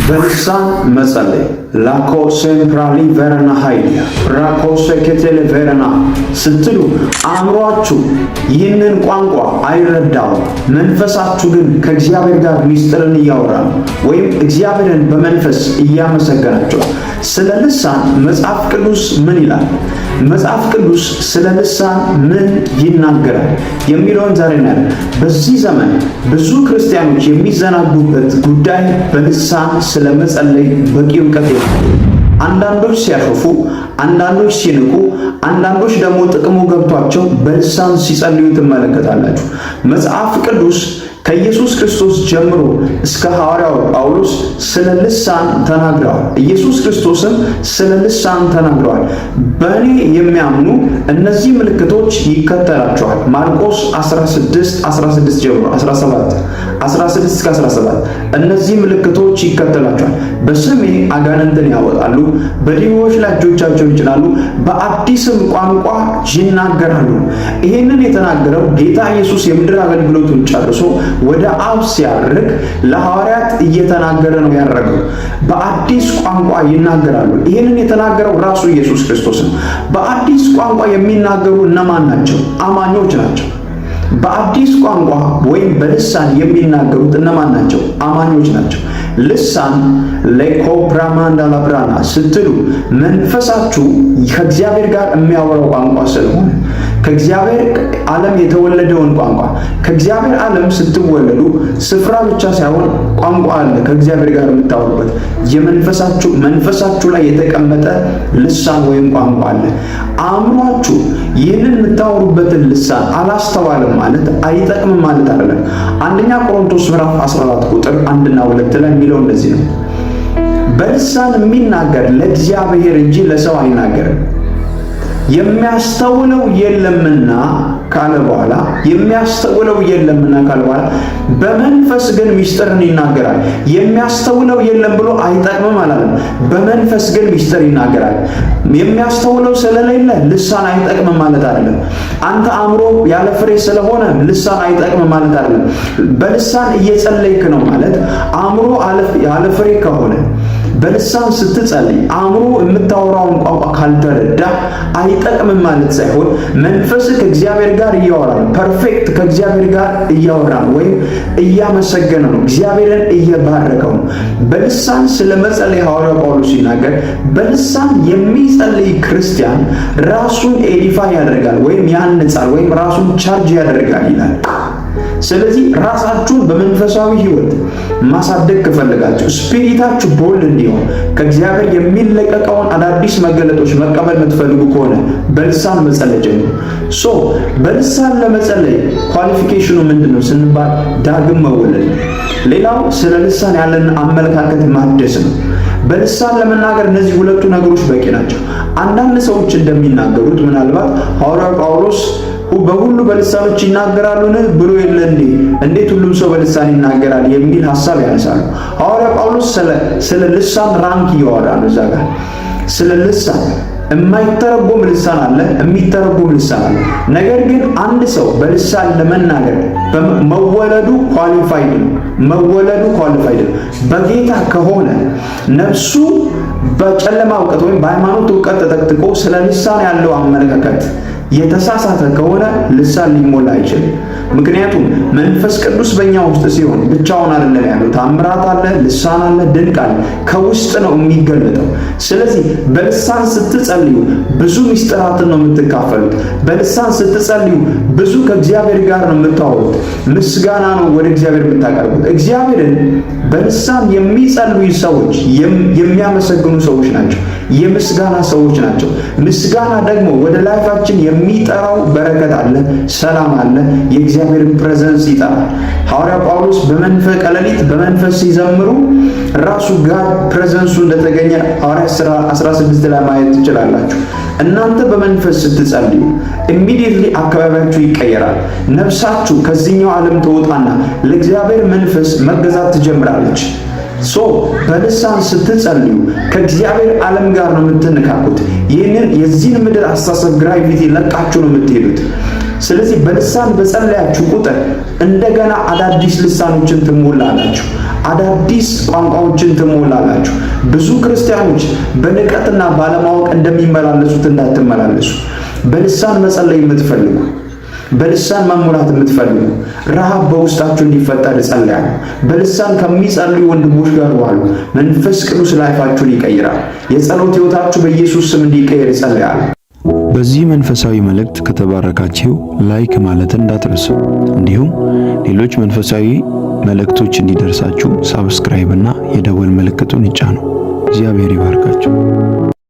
በልሳን መጸለይ ላኮ ሴምፕራሊ ቨረና ሃይሊያ ራኮ ሴኬቴሌ ቨረና ስትሉ አእምሯችሁ ይህንን ቋንቋ አይረዳው፣ መንፈሳችሁ ግን ከእግዚአብሔር ጋር ሚስጥርን እያወራ ነው፣ ወይም እግዚአብሔርን በመንፈስ እያመሰገናችሁ። ስለ ልሳን መጽሐፍ ቅዱስ ምን ይላል? መጽሐፍ ቅዱስ ስለ ልሳን ምን ይናገራል የሚለውን ዛሬ እናያለን። በዚህ ዘመን ብዙ ክርስቲያኖች የሚዘናጉበት ጉዳይ በልሳን ስለ መጸለይ በቂ እውቀት የለም። አንዳንዶች ሲያሾፉ፣ አንዳንዶች ሲንቁ፣ አንዳንዶች ደግሞ ጥቅሙ ገብቷቸው በልሳን ሲጸልዩ ትመለከታላችሁ። መጽሐፍ ቅዱስ ከኢየሱስ ክርስቶስ ጀምሮ እስከ ሐዋርያው ጳውሎስ ስለ ልሳን ተናግረዋል። ኢየሱስ ክርስቶስም ስለ ልሳን ተናግረዋል። በእኔ የሚያምኑ እነዚህ ምልክቶች ይከተላቸዋል። ማርቆስ 16 ጀምሮ 16 እስከ 17 እነዚህ ምልክቶች ይከተላቸዋል። በስሜ አጋንንትን ያወጣሉ፣ በድሆች ላይ እጆቻቸውን ይጭናሉ፣ በአዲስም ቋንቋ ይናገራሉ። ይሄንን የተናገረው ጌታ ኢየሱስ የምድር አገልግሎቱን ጨርሶ ወደ አብ ሲያርግ ለሐዋርያት እየተናገረ ነው ያረገው። በአዲስ ቋንቋ ይናገራሉ። ይህንን የተናገረው ራሱ ኢየሱስ ክርስቶስ ነው። በአዲስ ቋንቋ የሚናገሩ እነማን ናቸው? አማኞች ናቸው። በአዲስ ቋንቋ ወይም በልሳን የሚናገሩት እነማን ናቸው? አማኞች ናቸው። ልሳን ለኮብራማንዳ ላብራና ስትሉ መንፈሳችሁ ከእግዚአብሔር ጋር የሚያወራው ቋንቋ ስለሆነ ከእግዚአብሔር ዓለም የተወለደውን ቋንቋ ከእግዚአብሔር ዓለም ስትወለዱ ስፍራ ብቻ ሳይሆን ቋንቋ አለ ከእግዚአብሔር ጋር የምታወሩበት መንፈሳችሁ ላይ የተቀመጠ ልሳን ወይም ቋንቋ አለ። አእምሯችሁ ይህንን የምታወሩበትን ልሳን አላስተዋልም ማለት አይጠቅምም ማለት አይደለም። አንደኛ ቆሮንቶስ ምዕራፍ 14 ቁጥር 1 እና 2 ላይ የሚለው እንደዚህ ነው። በልሳን የሚናገር ለእግዚአብሔር እንጂ ለሰው አይናገርም፣ የሚያስተውለው የለምና ካለ በኋላ በመንፈስ ግን ሚስጥርን ይናገራል። የሚያስተውለው የለም ብሎ አይጠቅምም አላለም። በመንፈስ ግን ሚስጥር ይናገራል። የሚያስተውለው ስለሌለ ልሳን አይጠቅምም ማለት አይደለም። አንተ አእምሮ ያለ ፍሬ ስለሆነ ልሳን አይጠቅምም ማለት አይደለም። በልሳን እየጸለይክ ነው ማለት አእምሮ ያለ ፍሬ ከሆነ በልሳን ስትጸልይ አእምሮ የምታወራውን ቋንቋ ካልተረዳ አይጠቅምም ማለት ሳይሆን መንፈስህ ከእግዚአብሔር ጋር እያወራ ነው። ፐርፌክት ከእግዚአብሔር ጋር እያወራ ነው ወይም እያመሰገነ ነው፣ እግዚአብሔርን እየባረከው ነው። በልሳን ስለ መጸለይ ሐዋርያው ጳውሎስ ሲናገር በልሳን የሚጸልይ ክርስቲያን ራሱን ኤዲፋይ ያደርጋል ወይም ያንጻል ወይም ራሱን ቻርጅ ያደርጋል ይላል። ስለዚህ ራሳችሁን በመንፈሳዊ ሕይወት ማሳደግ ከፈለጋችሁ ስፒሪታችሁ ቦልድ እንዲሆን ከእግዚአብሔር የሚለቀቀውን አዳዲስ መገለጦች መቀበል የምትፈልጉ ከሆነ በልሳን መጸለይ ጀምሩ። በልሳን ለመጸለይ ኳሊፊኬሽኑ ምንድነው ስንባል ዳግም መወለድ። ሌላው ስለ ልሳን ያለን አመለካከት ማደስ ነው። በልሳን ለመናገር እነዚህ ሁለቱ ነገሮች በቂ ናቸው። አንዳንድ ሰዎች እንደሚናገሩት ምናልባት ሐዋርያው ጳውሎስ በሁሉ በልሳኖች ይናገራሉን ብሎ የለ እንዴ? እንዴት ሁሉም ሰው በልሳን ይናገራል የሚል ሐሳብ ያነሳሉ። ሐዋርያው ጳውሎስ ስለ ልሳን ራንክ እያወራ ነው። እዛ ጋር ስለ ልሳን የማይተረጎም ልሳን አለ፣ የሚተረጎም ልሳን አለ። ነገር ግን አንድ ሰው በልሳን ለመናገር መወለዱ ኳሊፋይድ ነው። በጌታ ከሆነ ነፍሱ በጨለማ እውቀት ወይም በሃይማኖት እውቀት ተጠቅጥቆ ስለ ልሳን ያለው አመለካከት የተሳሳተ ከሆነ ልሳን ሊሞላ አይችልም። ምክንያቱም መንፈስ ቅዱስ በእኛ ውስጥ ሲሆን ብቻውን አይደለም ያለው፣ ታምራት አለ፣ ልሳን አለ፣ ድንቅ አለ፣ ከውስጥ ነው የሚገለጠው። ስለዚህ በልሳን ስትጸልዩ ብዙ ምስጢራትን ነው የምትካፈሉት። በልሳን ስትጸልዩ ብዙ ከእግዚአብሔር ጋር ነው የምታወሩት። ምስጋና ነው ወደ እግዚአብሔር የምታቀርቡት። እግዚአብሔርን በልሳን የሚጸልዩ ሰዎች የሚያመሰግኑ ሰዎች ናቸው፣ የምስጋና ሰዎች ናቸው። ምስጋና ደግሞ ወደ ላይፋችን የሚጠራው በረከት አለ፣ ሰላም አለ፣ የእግዚአብሔርን ፕሬዘንስ ይጠራል። ሐዋርያው ጳውሎስ በመንፈቀ ሌሊት በመንፈስ ሲዘምሩ ራሱ ጋር ፕሬዘንሱ እንደተገኘ ሐዋርያት ሥራ 16 ላይ ማየት ትችላላችሁ። እናንተ በመንፈስ ስትጸልዩ ኢሚዲየትሊ አካባቢያችሁ ይቀየራል። ነፍሳችሁ ከዚህኛው ዓለም ትወጣና ለእግዚአብሔር መንፈስ መገዛት ትጀምራለች። በልሳን ስትጸልዩ ከእግዚአብሔር ዓለም ጋር ነው የምትነካኩት። የዚህን ምድር አስተሳሰብ ግራቪቲ ለቃችሁ ነው የምትሄዱት። ስለዚህ በልሳን በጸለያችሁ ቁጥር እንደገና አዳዲስ ልሳኖችን ትሞላላችሁ። አዳዲስ ቋንቋዎችን ትሞላላችሁ። ብዙ ክርስቲያኖች በንቀትና ባለማወቅ እንደሚመላለሱት እንዳትመላለሱ። በልሳን መጸለይ የምትፈልጉ፣ በልሳን መሙላት የምትፈልጉ ረሃብ በውስጣችሁ እንዲፈጠር እጸልያለሁ። በልሳን ከሚጸልዩ ወንድሞች ጋር ዋሉ። መንፈስ ቅዱስ ላይፋችሁን ይቀይራል። የጸሎት ሕይወታችሁ በኢየሱስ ስም እንዲቀየር እጸልያለሁ። በዚህ መንፈሳዊ መልእክት ከተባረካችሁ ላይክ ማለት እንዳትረሱ። እንዲሁም ሌሎች መንፈሳዊ መልእክቶች እንዲደርሳችሁ ሳብስክራይብ እና የደወል ምልክቱን ይጫኑ። እግዚአብሔር ይባርካችሁ።